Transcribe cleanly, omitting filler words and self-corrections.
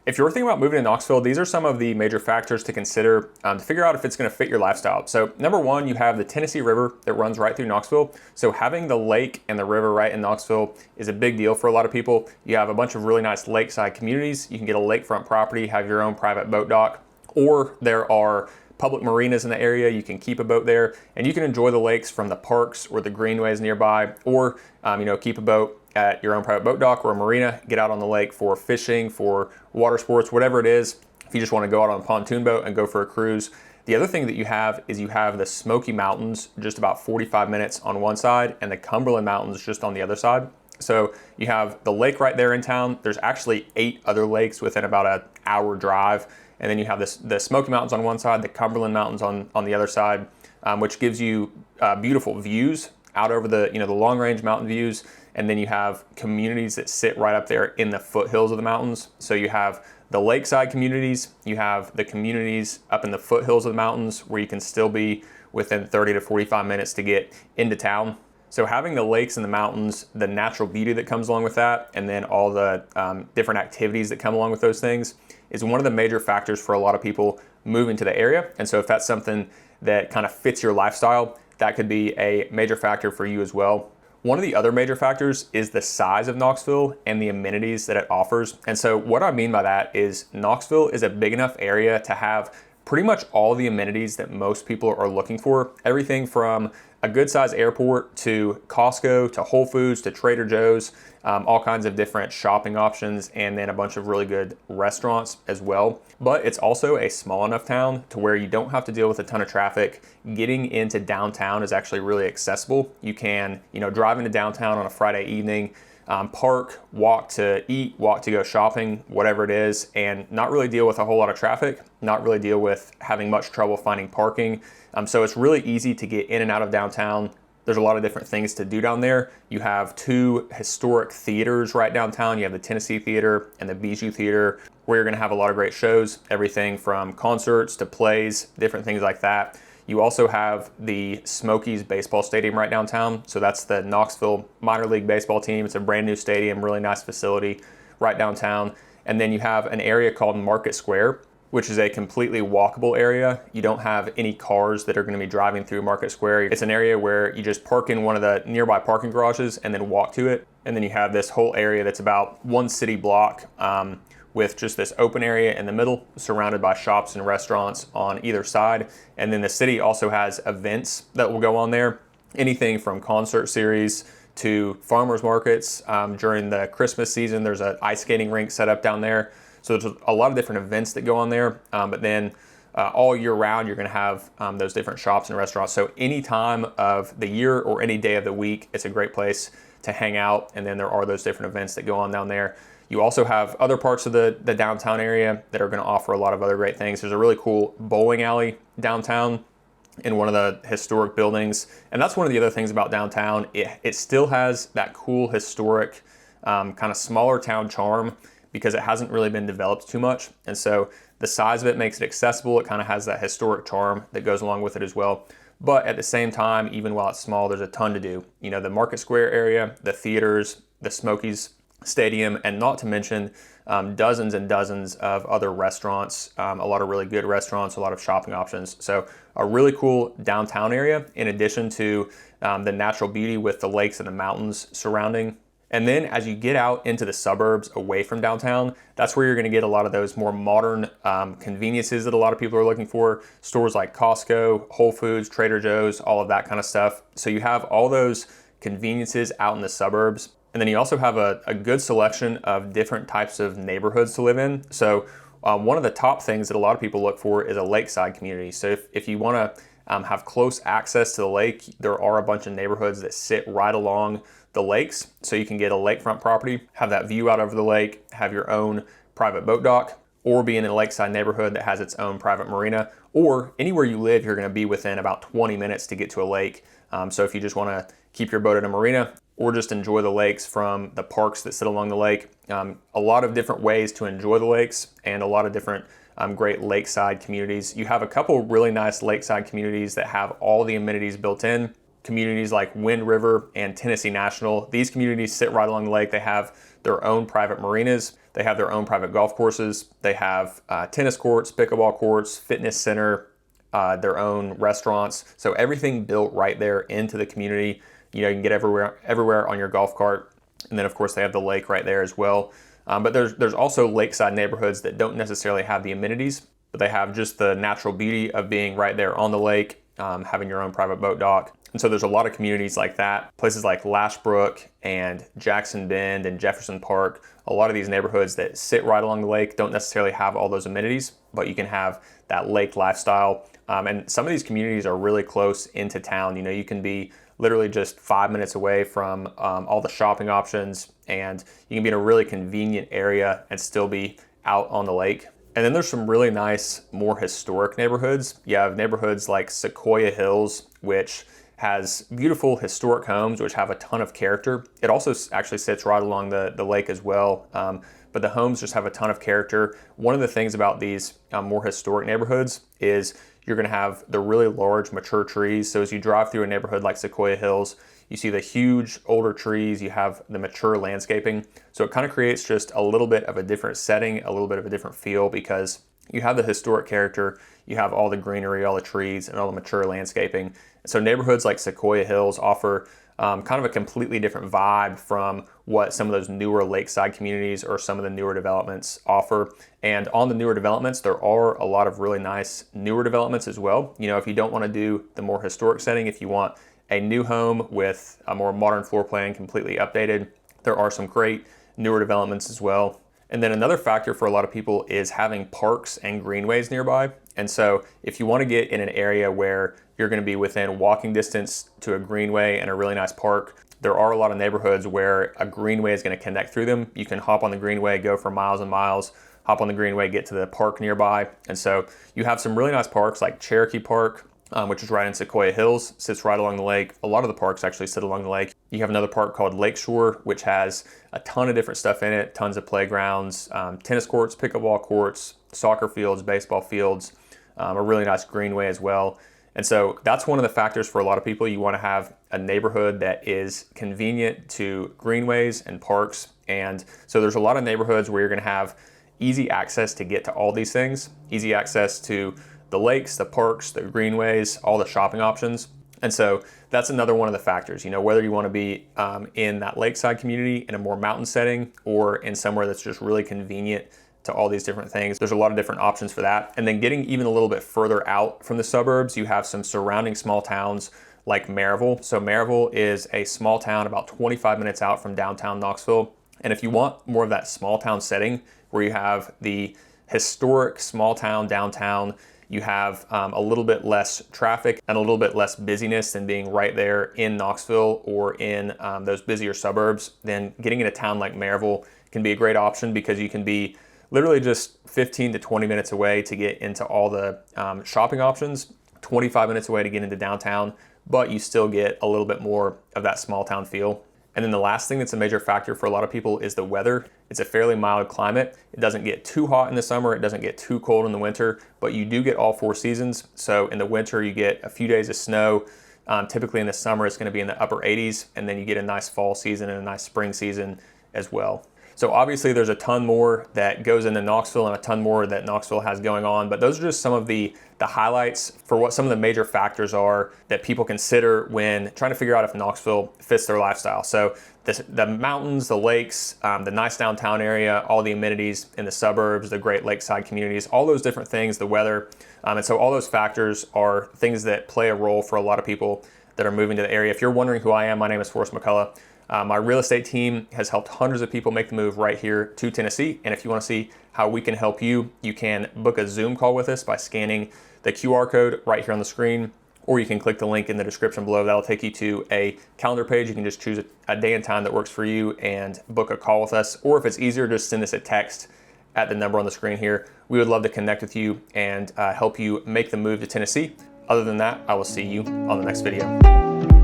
If you're thinking about moving to Knoxville, these are some of the major factors to consider to figure out if it's going to fit your lifestyle. So number one, you have the Tennessee River that runs right through Knoxville. So having the lake and the river right in Knoxville is a big deal for a lot of people. You have a bunch of really nice lakeside communities. You can get a lakefront property, have your own private boat dock, or there are public marinas in the area. You can keep a boat there and you can enjoy the lakes from the parks or the greenways nearby, or keep a boat at your own private boat dock or a marina, get out on the lake for fishing, for water sports, whatever it is. If you just want to go out on a pontoon boat and go for a cruise. The other thing that you have is you have the Smoky Mountains just about 45 minutes on one side and the Cumberland Mountains just on the other side. So you have the lake right there in town. There's actually 8 other lakes within about an hour drive. And then you have the Smoky Mountains on one side, the Cumberland Mountains on the other side, which gives you beautiful views out over the long range mountain views. And then you have communities that sit right up there in the foothills of the mountains. So you have the lakeside communities, you have the communities up in the foothills of the mountains where you can still be within 30 to 45 minutes to get into town. So having the lakes and the mountains, the natural beauty that comes along with that, and then all the different activities that come along with those things is one of the major factors for a lot of people moving to the area. And so if that's something that kind of fits your lifestyle, that could be a major factor for you as well. One of the other major factors is the size of Knoxville and the amenities that it offers. And so what I mean by that is Knoxville is a big enough area to have pretty much all the amenities that most people are looking for. Everything from a good sized airport to Costco to Whole Foods to Trader Joe's, all kinds of different shopping options, and then a bunch of really good restaurants as well. But it's also a small enough town to where you don't have to deal with a ton of traffic. Getting into downtown is actually really accessible. You can, drive into downtown on a Friday evening, park, walk to eat, walk to go shopping, whatever it is, and not really deal with a whole lot of traffic, not really deal with having much trouble finding parking. So it's really easy to get in and out of downtown. There's a lot of different things to do down there. You have 2 historic theaters right downtown. You have the Tennessee Theater and the Bijou Theater, where you're gonna have a lot of great shows, everything from concerts to plays, different things like that. You also have the Smokies baseball stadium right downtown. So that's the Knoxville minor league baseball team. It's a brand new stadium, really nice facility right downtown. And then you have an area called Market Square, which is a completely walkable area. You don't have any cars that are going to be driving through Market Square. It's an area where you just park in one of the nearby parking garages and then walk to it. And then you have this whole area that's about 1 city block with just this open area in the middle, surrounded by shops and restaurants on either side. And then the city also has events that will go on there. Anything from concert series to farmers markets. During the Christmas season, there's an ice skating rink set up down there. So there's a lot of different events that go on there, but then all year round, you're gonna have those different shops and restaurants. So any time of the year or any day of the week, it's a great place to hang out. And then there are those different events that go on down there. You also have other parts of the downtown area that are gonna offer a lot of other great things. There's a really cool bowling alley downtown in one of the historic buildings. And that's one of the other things about downtown. It still has that cool historic kind of smaller town charm, because it hasn't really been developed too much. And so the size of it makes it accessible. It kind of has that historic charm that goes along with it as well. But at the same time, even while it's small, there's a ton to do. The Market Square area, the theaters, the Smokies Stadium, and not to mention dozens and dozens of other restaurants, a lot of really good restaurants, a lot of shopping options. So a really cool downtown area, in addition to the natural beauty with the lakes and the mountains surrounding. And then as you get out into the suburbs away from downtown, that's where you're gonna get a lot of those more modern conveniences that a lot of people are looking for. Stores like Costco, Whole Foods, Trader Joe's, all of that kind of stuff. So you have all those conveniences out in the suburbs. And then you also have a good selection of different types of neighborhoods to live in. So one of the top things that a lot of people look for is a lakeside community. So if you wanna have close access to the lake, there are a bunch of neighborhoods that sit right along the lakes. So you can get a lakefront property, have that view out over the lake, have your own private boat dock, or be in a lakeside neighborhood that has its own private marina, or anywhere you live, you're gonna be within about 20 minutes to get to a lake. So if you just wanna keep your boat at a marina or just enjoy the lakes from the parks that sit along the lake, a lot of different ways to enjoy the lakes and a lot of different great lakeside communities. You have a couple really nice lakeside communities that have all the amenities built in. communities like Wind River and Tennessee National. These communities sit right along the lake. They have their own private marinas. They have their own private golf courses. They have tennis courts, pickleball courts, fitness center, their own restaurants. So everything built right there into the community. You know, you can get everywhere on your golf cart. And then of course they have the lake right there as well. But there's also lakeside neighborhoods that don't necessarily have the amenities, but they have just the natural beauty of being right there on the lake, having your own private boat dock. And so there's a lot of communities like that, places like Lashbrook and Jackson Bend and Jefferson Park. A lot of these neighborhoods that sit right along the lake don't necessarily have all those amenities, but you can have that lake lifestyle. And some of these communities are really close into town. You know, you can be literally just 5 minutes away from all the shopping options, and you can be in a really convenient area and still be out on the lake. And then there's some really nice, more historic neighborhoods. You have neighborhoods like Sequoia Hills, which has beautiful historic homes, which have a ton of character. It also actually sits right along the lake as well. But the homes just have a ton of character. One of the things about these more historic neighborhoods is you're gonna have the really large mature trees. So as you drive through a neighborhood like Sequoia Hills, you see the huge older trees, you have the mature landscaping. So it kind of creates just a little bit of a different setting, a little bit of a different feel, because you have the historic character, you have all the greenery, all the trees, and all the mature landscaping. So neighborhoods like Sequoia Hills offer kind of a completely different vibe from what some of those newer lakeside communities or some of the newer developments offer. And on the newer developments, there are a lot of really nice newer developments as well. You know, if you don't want to do the more historic setting, if you want a new home with a more modern floor plan, completely updated, there are some great newer developments as well. And then another factor for a lot of people is having parks and greenways nearby. And so if you want to get in an area where you're going to be within walking distance to a greenway and a really nice park, there are a lot of neighborhoods where a greenway is going to connect through them. You can hop on the greenway, go for miles and miles, hop on the greenway, get to the park nearby. And so you have some really nice parks like Cherokee Park, which is right in Sequoia Hills, sits right along the lake. A lot of the parks actually sit along the lake. You have another park called Lakeshore, which has a ton of different stuff in it, tons of playgrounds, tennis courts, pickleball courts, soccer fields, baseball fields, a really nice greenway as well. And so that's one of the factors for a lot of people. You want to have a neighborhood that is convenient to greenways and parks. And so there's a lot of neighborhoods where you're going to have easy access to get to all these things, easy access to the lakes, the parks, the greenways, all the shopping options. And so that's another one of the factors, you know, whether you want to be in that lakeside community in a more mountain setting or in somewhere that's just really convenient to all these different things. There's a lot of different options for that. And then getting even a little bit further out from the suburbs, you have some surrounding small towns like Maryville. So Maryville is a small town about 25 minutes out from downtown Knoxville. And if you want more of that small town setting where you have the historic small town downtown, you have a little bit less traffic and a little bit less busyness than being right there in Knoxville or in those busier suburbs, then getting in a town like Maryville can be a great option because you can be literally just 15 to 20 minutes away to get into all the shopping options, 25 minutes away to get into downtown, but you still get a little bit more of that small town feel. And then the last thing that's a major factor for a lot of people is the weather. It's a fairly mild climate. It doesn't get too hot in the summer. It doesn't get too cold in the winter, but you do get all four seasons. So in the winter, you get a few days of snow. Typically in the summer, it's going to be in the upper 80s, and then you get a nice fall season and a nice spring season as well. So obviously there's a ton more that goes into Knoxville and a ton more that Knoxville has going on, but those are just some of the highlights for what some of the major factors are that people consider when trying to figure out if Knoxville fits their lifestyle. So the mountains, the lakes, the nice downtown area, all the amenities in the suburbs, the great lakeside communities, all those different things, the weather. And so all those factors are things that play a role for a lot of people that are moving to the area. If you're wondering who I am, my name is Forrest McCullough. My real estate team has helped hundreds of people make the move right here to Tennessee. And if you want to see how we can help you, you can book a Zoom call with us by scanning the QR code right here on the screen, or you can click the link in the description below. That'll take you to a calendar page. You can just choose a day and time that works for you and book a call with us. Or if it's easier, just send us a text at the number on the screen here. We would love to connect with you and help you make the move to Tennessee. Other than that, I will see you on the next video.